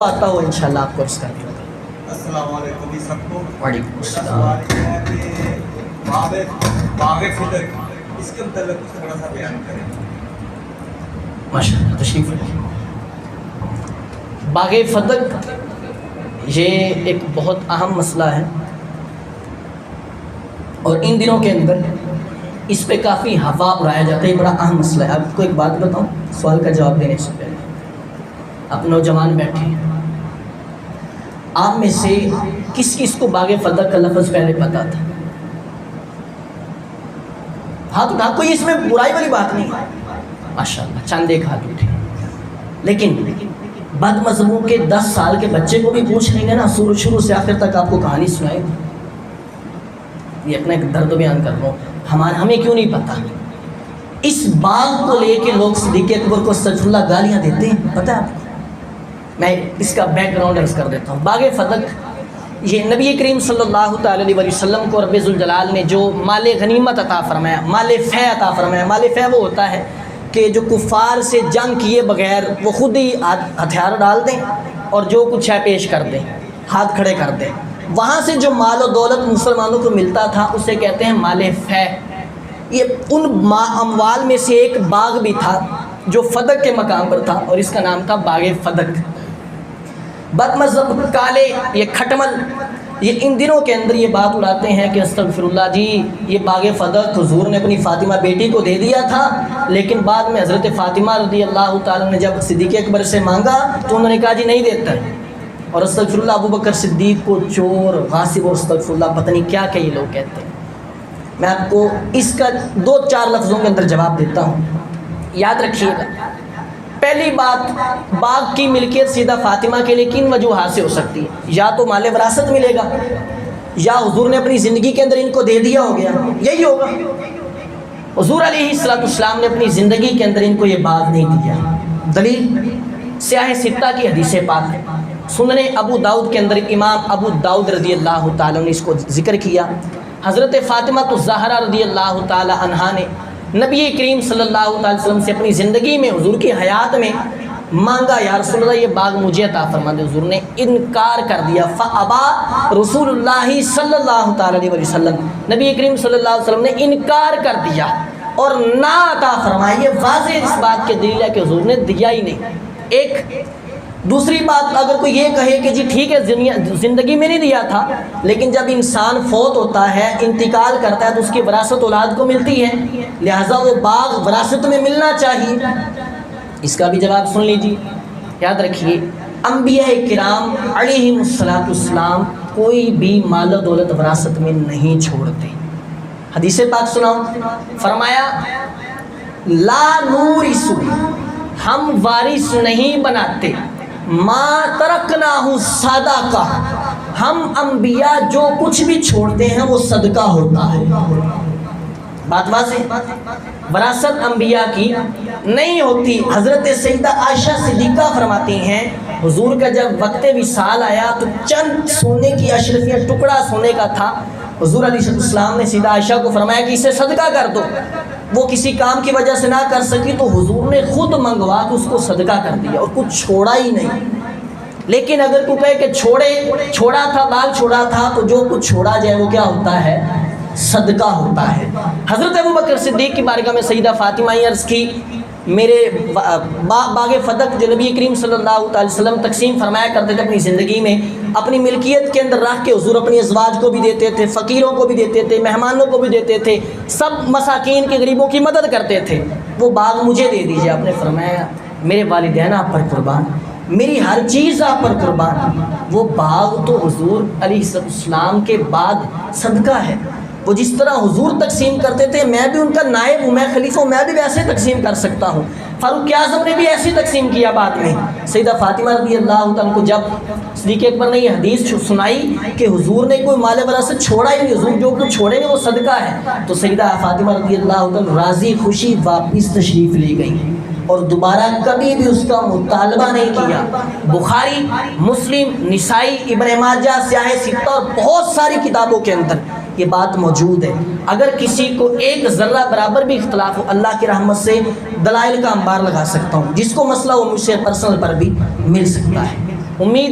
آتا ہو انشاءاللہ آپ کو اس کا بھی ہوگا۔ السلام علیکم جی سب کو۔ وعلیکم السلام۔ سوال یہ ہے کہ باغ فدق اس کے متعلق کچھ تھوڑا سا بیان کریں۔ ماشاءاللہ تشریف رکھیں۔ باغ فدق یہ ایک بہت اہم مسئلہ ہے اور ان دنوں کے اندر اس پہ کافی ہوا اڑایا جاتا ہے، یہ بڑا اہم مسئلہ ہے۔ آپ کو ایک بات بتاؤں سوال کا جواب دینے سے پہلے، آپ نوجوان بیٹھے ہیں، آپ میں سے کس کس کو باغ فدق کا لفظ پہلے پتا تھا؟ ہاتھ اٹھا، کوئی اس میں برائی والی بات نہیں ہے، ماشاءاللہ چاند ایک ہاتھ اٹھے۔ لیکن بد مذہبوں کے 10 سال کے بچے کو بھی پوچھ لیں گے نا، شروع سے آخر تک آپ کو کہانی سنائے گی۔ یہ اپنا ایک درد بیان کر رہا ہوں، ہمیں کیوں نہیں پتا؟ اس باغ کو لے کے لوگ صدیق اکبر کو استغفر اللہ گالیاں دیتے ہیں، پتہ ہے آپ کو؟ میں اس کا بیک گراؤنڈ عرض کر دیتا ہوں۔ باغ فدق یہ نبی کریم صلی اللہ تعالی علیہ وسلم کو رب ذوالجلال نے جو مال غنیمت عطا فرمایا، مال فے عطا فرمایا۔ مال فے وہ ہوتا ہے کہ جو کفار سے جنگ کیے بغیر وہ خود ہی ہتھیار ڈال دیں اور جو کچھ ہے پیش کر دیں، ہاتھ کھڑے کر دیں، وہاں سے جو مال و دولت مسلمانوں کو ملتا تھا اسے کہتے ہیں مال فے۔ یہ ان اموال میں سے ایک باغ بھی تھا جو فدق کے مقام پر تھا اور اس کا نام تھا باغ فدق۔ بد مذہب کالے یہ کھٹمل یہ ان دنوں کے اندر یہ بات اڑاتے ہیں کہ استغفر اللہ جی یہ باغ فدق حضور نے اپنی فاطمہ بیٹی کو دے دیا تھا، لیکن بعد میں حضرت فاطمہ رضی اللہ تعالیٰ نے جب صدیق اکبر سے مانگا تو انہوں نے کہا جی نہیں دیتا، اور استغفر اللہ ابو بکر صدیق کو چور غاصب اور استغفر اللہ پتہ نہیں کیا یہ لوگ کہتے ہیں۔ میں آپ کو اس کا 2-4 لفظوں کے اندر جواب دیتا ہوں، یاد رکھیے گا۔ پہلی بات، باغ کی ملکیت سیدہ فاطمہ کے لیے کن وجوہات سے ہو سکتی ہے؟ یا تو مال وراثت ملے گا، یا حضور نے اپنی زندگی کے اندر ان کو دے دیا ہو گیا، یہی ہوگا۔ حضور علیہ السلام نے اپنی زندگی کے اندر ان کو یہ باغ نہیں دیا۔ دلیل سیاہ ستہ کی حدیث پاک ہے، سنن ابو داؤد کے اندر امام ابو داؤد رضی اللہ تعالیٰ نے اس کو ذکر کیا۔ حضرت فاطمہ الزہرا رضی اللہ تعالیٰ عنہا نے نبی کریم صلی اللہ علیہ وسلم سے اپنی زندگی میں حضور کی حیات میں مانگا، یا رسول اللہ یہ باغ مجھے عطا فرما دے، حضور نے انکار کر دیا۔ فابا رسول اللہ صلی اللہ تعالیٰ علیہ وسلم، نبی کریم صلی اللہ علیہ وسلم نے انکار کر دیا اور نہ عطا فرمایا۔ یہ واضح اس بات کے دلیل ہے کہ حضور نے دیا ہی نہیں۔ ایک دوسری بات، اگر کوئی یہ کہے کہ جی ٹھیک ہے زندگی میں نہیں دیا تھا، لیکن جب انسان فوت ہوتا ہے انتقال کرتا ہے تو اس کی وراثت اولاد کو ملتی ہے، لہٰذا وہ باغ وراثت میں ملنا چاہیے۔ اس کا بھی جواب سن لیجیے، یاد رکھیے انبیاء کرام علیہم السلام کوئی بھی مال و دولت وراثت میں نہیں چھوڑتے۔ حدیث پاک سناؤ، فرمایا لا نورث، ہم وارث نہیں بناتے، ما ترکناہ صدقہ، ہم انبیاء جو کچھ بھی چھوڑتے ہیں وہ صدقہ ہوتا ہے۔ بات واضح، وراثت انبیاء کی نہیں ہوتی۔ حضرت سیدہ عائشہ صدیقہ فرماتی ہیں حضور کا جب وقت وصال آیا تو چند سونے کی اشرفیہ ٹکڑا سونے کا تھا، حضور علیہ السلام نے سیدہ عائشہ کو فرمایا کہ اسے صدقہ کر دو۔ وہ کسی کام کی وجہ سے نہ کر سکی تو حضور نے خود منگوا کے اس کو صدقہ کر دیا اور کچھ چھوڑا ہی نہیں۔ لیکن اگر کوئی کہے کہ چھوڑا تھا، باغ چھوڑا تھا، تو جو کچھ چھوڑا جائے وہ کیا ہوتا ہے؟ صدقہ ہوتا ہے۔ حضرت ابو بکر صدیق کی بارگاہ میں سیدہ فاطمہ عرض کی میرے باغ فدق جو نبی کریم صلی اللہ علیہ وسلم تقسیم فرمایا کرتے تھے اپنی زندگی میں، اپنی ملکیت کے اندر رکھ کے حضور اپنی ازواج کو بھی دیتے تھے، فقیروں کو بھی دیتے تھے، مہمانوں کو بھی دیتے تھے، سب مساکین کے غریبوں کی مدد کرتے تھے۔ وہ باغ مجھے دے دیجیے۔ آپ نے فرمایا میرے والدین آپ پر قربان، میری ہر چیز آپ پر قربان۔ وہ باغ تو حضور علیہ السلام کے بعد صدقہ ہے۔ وہ جس طرح حضور تقسیم کرتے تھے میں بھی ان کا نائب ہوں، میں خلیفہ ہوں، میں بھی ویسے تقسیم کر سکتا ہوں۔ فاروق اعظم نے بھی ایسی تقسیم کیا بعد میں۔ سیدہ فاطمہ رضی اللہ عنہ کو جب صدیق اکبر نے یہ حدیث سنائی کہ حضور نے کوئی مال وراثت چھوڑا ہی نہیں، حضور جو کچھ چھوڑیں گے وہ صدقہ ہے، تو سیدہ فاطمہ رضی اللہ عنہ راضی خوشی واپس تشریف لے گئی اور دوبارہ کبھی بھی اس کا مطالبہ نہیں کیا۔ بخاری، مسلم، نسائی، ابن ماجہ، سیاہ ستہ اور بہت ساری کتابوں کے اندر یہ بات موجود ہے۔ اگر کسی کو ایک ذرہ برابر بھی اختلاف ہو، اللہ کی رحمت سے دلائل کا انبار لگا سکتا ہوں، جس کو مسئلہ ہو مجھ سے پرسنل پر بھی مل سکتا ہے۔ امید ہے